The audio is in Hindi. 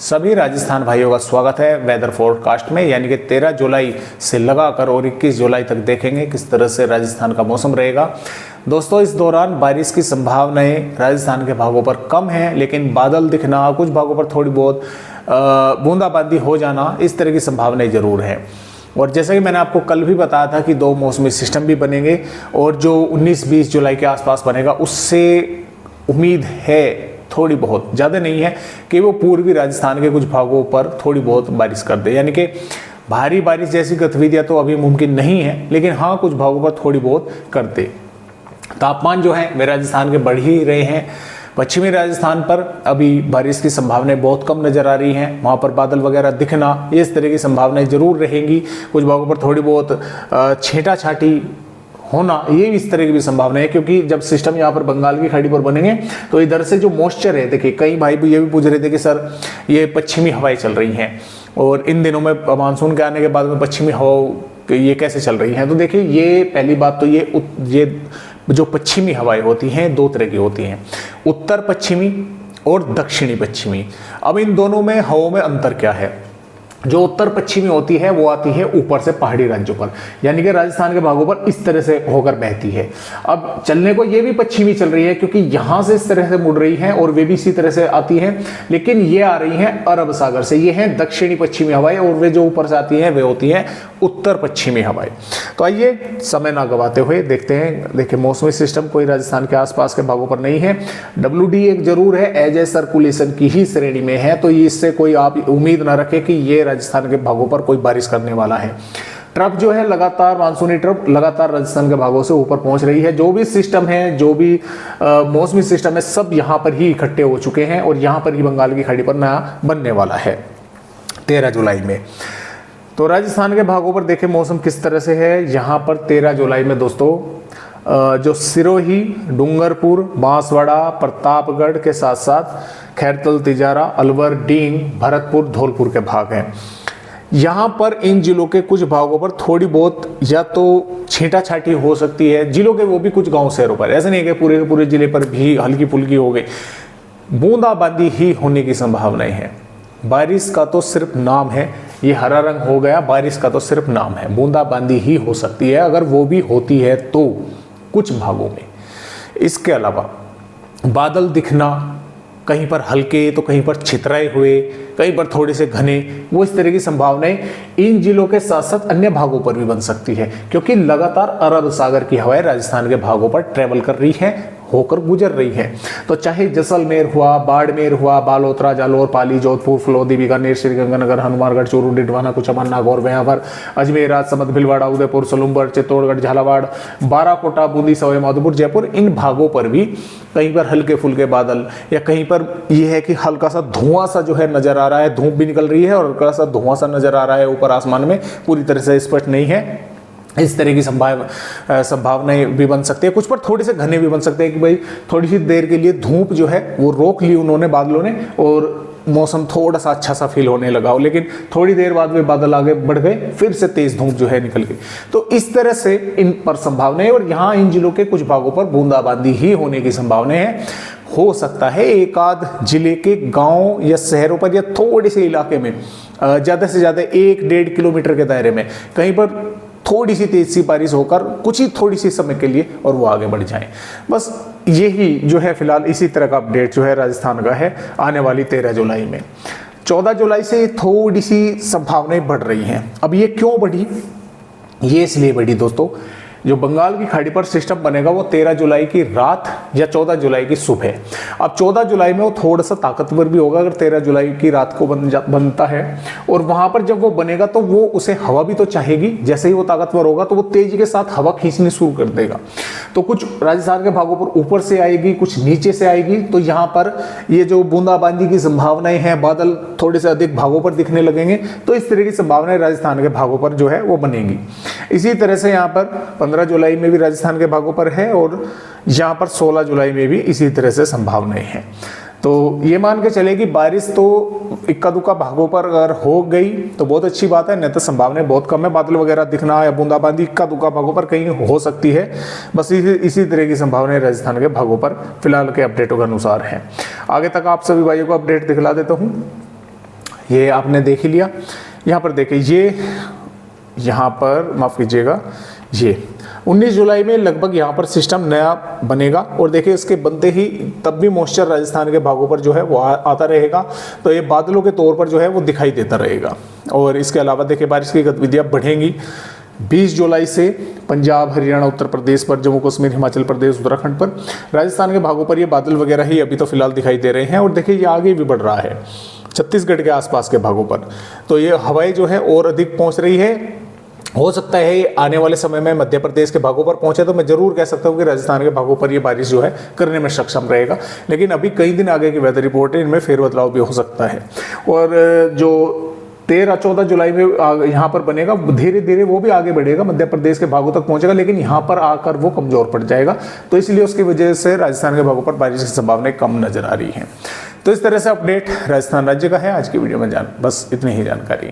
सभी राजस्थान भाइयों का स्वागत है वेदर फोरकास्ट में, यानी कि 13 जुलाई से लगाकर और 21 जुलाई तक देखेंगे किस तरह से राजस्थान का मौसम रहेगा। दोस्तों, इस दौरान बारिश की संभावनाएं राजस्थान के भागों पर कम है, लेकिन बादल दिखना, कुछ भागों पर थोड़ी बहुत बूंदाबांदी हो जाना, इस तरह की संभावनाएं जरूर है। और जैसा कि मैंने आपको कल भी बताया था कि 2 मौसमी सिस्टम भी बनेंगे और जो 19-20 जुलाई के आसपास बनेगा उससे उम्मीद है, थोड़ी बहुत, ज़्यादा नहीं है, कि वो पूर्वी राजस्थान के कुछ भागों पर थोड़ी बहुत बारिश कर दे। यानी कि भारी बारिश जैसी गतिविधियां तो अभी मुमकिन नहीं है, लेकिन हाँ कुछ भागों पर थोड़ी बहुत कर दे। तापमान जो है वे राजस्थान के बढ़ ही रहे हैं। पश्चिमी राजस्थान पर अभी बारिश की संभावनाएं बहुत कम नजर आ रही हैं, वहाँ पर बादल वगैरह दिखना, इस तरह की संभावनाएं जरूर रहेंगी। कुछ भागों पर थोड़ी बहुत छींटा छाटी होना, ये इस तरह की भी संभावना है, क्योंकि जब सिस्टम यहाँ पर बंगाल की खाड़ी पर बनेंगे तो इधर से जो मॉइस्चर है, देखिए कई भाई भी ये भी पूछ रहे थे कि सर ये पश्चिमी हवाएं चल रही हैं और इन दिनों में मानसून के आने के बाद में पश्चिमी हवा ये कैसे चल रही हैं। तो देखिए, ये पहली बात तो ये जो पश्चिमी हवाएं होती हैं 2 तरह की होती हैं, उत्तर पश्चिमी और दक्षिणी पश्चिमी। अब इन दोनों में हवाओं में अंतर क्या है? जो उत्तर पश्चिमी होती है वो आती है ऊपर से पहाड़ी राज्यों पर, यानी कि राजस्थान के भागों पर इस तरह से होकर बहती है। अब चलने को ये भी पश्चिमी चल रही है, क्योंकि यहां से इस तरह से मुड़ रही है और वे भी इसी तरह से आती हैं, लेकिन ये आ रही हैं अरब सागर से। ये हैं दक्षिणी पश्चिमी हवाएं और वे जो ऊपर से आती हैं वे होती हैं उत्तर पश्चिमी हवाएं। तो आइए समय ना गवाते हुए देखते हैं। देखिए, मौसमी सिस्टम कोई राजस्थान के आसपास के भागों पर नहीं है। WD एक जरूर है, एज ए सर्कुलेशन की ही श्रेणी में है, तो इससे कोई आप उम्मीद ना रखें कि ये राजस्थान के भागों पर कोई बारिश करने वाला है। ट्रफ जो है लगातार, मानसूनी ट्रफ लगातार राजस्थान के भागों से ऊपर पहुंच रही है। जो भी सिस्टम है, जो भी मौसमी सिस्टम है, सब यहां पर ही इकट्ठे हो चुके हैं और यहां पर ही बंगाल की खाड़ी पर नया बनने वाला है 13 जुलाई में। तो राजस्थान के भागों पर देखें मौसम किस तरह से है। यहाँ पर 13 जुलाई में दोस्तों जो सिरोही, डूंगरपुर, बांसवाड़ा, प्रतापगढ़ के साथ साथ खैरतल, तिजारा, अलवर, डींग, भरतपुर, धौलपुर के भाग हैं। यहाँ पर इन जिलों के कुछ भागों पर थोड़ी बहुत या तो छींटा छाटी हो सकती है जिलों के, वो भी कुछ गांव शहरों पर। ऐसा नहीं है कि पूरे के पूरे जिले पर भी हल्की फुल्की हो गई, बूंदाबांदी ही होने की संभावनाएं हैं। बारिश का तो सिर्फ नाम है, ये हरा रंग हो गया, बारिश का तो सिर्फ नाम है, बूंदाबांदी ही हो सकती है, अगर वो भी होती है तो कुछ भागों में। इसके अलावा बादल दिखना, कहीं पर हल्के तो कहीं पर छितराए हुए, कहीं पर थोड़े से घने, वो इस तरह की संभावनाएं इन जिलों के साथ साथ अन्य भागों पर भी बन सकती है, क्योंकि लगातार अरब सागर की हवाएं राजस्थान के भागों पर ट्रेवल कर रही हैं, होकर गुजर रही है। तो चाहे जैसलमेर हुआ, बाड़मेर हुआ, बालोतरा, जालौर, पाली, जोधपुर, फलोदी, बीकानेर, श्रीगंगानगर, हनुमानगढ़, चूरू, डिडवाना, कुचामन, नागौर, व्यावर, अजमेर, राजसमंद, भीलवाड़ा, उदयपुर, सलूमगढ़, चित्तौड़गढ़, झालावाड़, बाराकोटा, बूंदी, सवाई माधोपुर, जयपुर, इन भागों पर भी कहीं पर हल्के फुल्के बादल, या कहीं पर यह है कि हल्का सा धुआं सा जो है नजर आ रहा है, धूप भी निकल रही है और हल्का सा धुआं सा नजर आ रहा है ऊपर आसमान में, पूरी तरह से स्पष्ट नहीं है। इस तरह की संभावनाएं भी बन सकती है। कुछ पर थोड़े से घने भी बन सकते हैं कि भाई थोड़ी सी देर के लिए धूप जो है वो रोक ली उन्होंने बादलों ने और मौसम थोड़ा सा अच्छा सा फील होने लगा हो, लेकिन थोड़ी देर बाद वे बादल आगे बढ़ गए, फिर से तेज धूप जो है निकल गई। तो इस तरह से इन पर संभावनाएं, और यहाँ इन जिलों के कुछ भागों पर बूंदाबांदी ही होने की संभावनाएं है। हो सकता है एक आध जिले के गांव या शहरों पर या थोड़े से इलाके में ज्यादा से ज्यादा 1-1.5 किलोमीटर के दायरे में कहीं पर थोड़ी सी तेज सी बारिश होकर कुछ ही थोड़ी सी समय के लिए और वो आगे बढ़ जाएं। बस यही जो है फिलहाल इसी तरह का अपडेट जो है राजस्थान का है आने वाली 13 जुलाई में। 14 जुलाई से थोड़ी सी संभावनाएं बढ़ रही हैं। अब ये क्यों बढ़ी? ये इसलिए बढ़ी दोस्तों, जो बंगाल की खाड़ी पर सिस्टम बनेगा वो 13 जुलाई की रात या 14 जुलाई की सुबह। अब 14 जुलाई में वो थोड़ा सा ताकतवर भी होगा, अगर 13 जुलाई की रात को बनता है, और वहां पर जब वो बनेगा तो वो उसे हवा भी तो चाहेगी। जैसे ही वो ताकतवर होगा तो वो तेजी के साथ हवा खींचनी शुरू कर देगा। तो कुछ राजस्थान के भागों पर ऊपर से आएगी, कुछ नीचे से आएगी। तो यहाँ पर ये जो बूंदाबांदी की संभावनाएं हैं, बादल थोड़े से अधिक भागों पर दिखने लगेंगे, तो इस तरह की संभावनाएं राजस्थान के भागों पर जो है वो बनेगी। इसी तरह से यहाँ पर 15 जुलाई में भी राजस्थान के भागों पर है और यहाँ पर 16 जुलाई में भी इसी तरह से संभावनाएं हैं। तो ये मान के चले कि बारिश तो इक्का दुक्का भागों पर अगर हो गई तो बहुत अच्छी बात है, नहीं तो संभावनाएं बहुत कम है। बादल वगैरह दिखना या बूंदाबांदी इक्का दुक्का भागों पर कहीं हो सकती है। बस इसी तरह की संभावनाएं राजस्थान के भागों पर फिलहाल के अपडेटों के अनुसार है। आगे तक आप सभी भाइयों को अपडेट दिखला देता हूँ। ये आपने देख ही लिया। यहाँ पर देखिए ये यहाँ पर माफ़ कीजिएगा, ये 19 जुलाई में लगभग यहाँ पर सिस्टम नया बनेगा और देखिए इसके बनते ही तब भी मॉइस्चर राजस्थान के भागों पर जो है वो आता रहेगा, तो ये बादलों के तौर पर जो है वो दिखाई देता रहेगा। और इसके अलावा देखिए बारिश की गतिविधियाँ बढ़ेंगी 20 जुलाई से पंजाब, हरियाणा, उत्तर प्रदेश पर, जम्मू कश्मीर, हिमाचल प्रदेश, उत्तराखंड पर, राजस्थान के भागों पर ये बादल वगैरह ही अभी तो फिलहाल दिखाई दे रहे हैं। और देखिए ये आगे भी बढ़ रहा है छत्तीसगढ़ के आसपास के भागों पर, तो ये हवाएं जो है और अधिक पहुंच रही है। हो सकता है ये आने वाले समय में मध्य प्रदेश के भागों पर पहुंचे, तो मैं जरूर कह सकता हूं कि राजस्थान के भागों पर ये बारिश जो है करने में सक्षम रहेगा। लेकिन अभी कई दिन आगे की वेदर रिपोर्ट है, इनमें फेरबदलाव भी हो सकता है। और जो 13-14 जुलाई में यहाँ पर बनेगा, धीरे धीरे वो भी आगे बढ़ेगा, मध्य प्रदेश के भागों तक पहुंचेगा, लेकिन यहाँ पर आकर वो कमजोर पड़ जाएगा, तो इसलिए उसकी वजह से राजस्थान के भागों पर बारिश की संभावनाएं कम नजर आ रही हैं। तो इस तरह से अपडेट राजस्थान राज्य का है आज की वीडियो में बस इतनी ही जानकारी।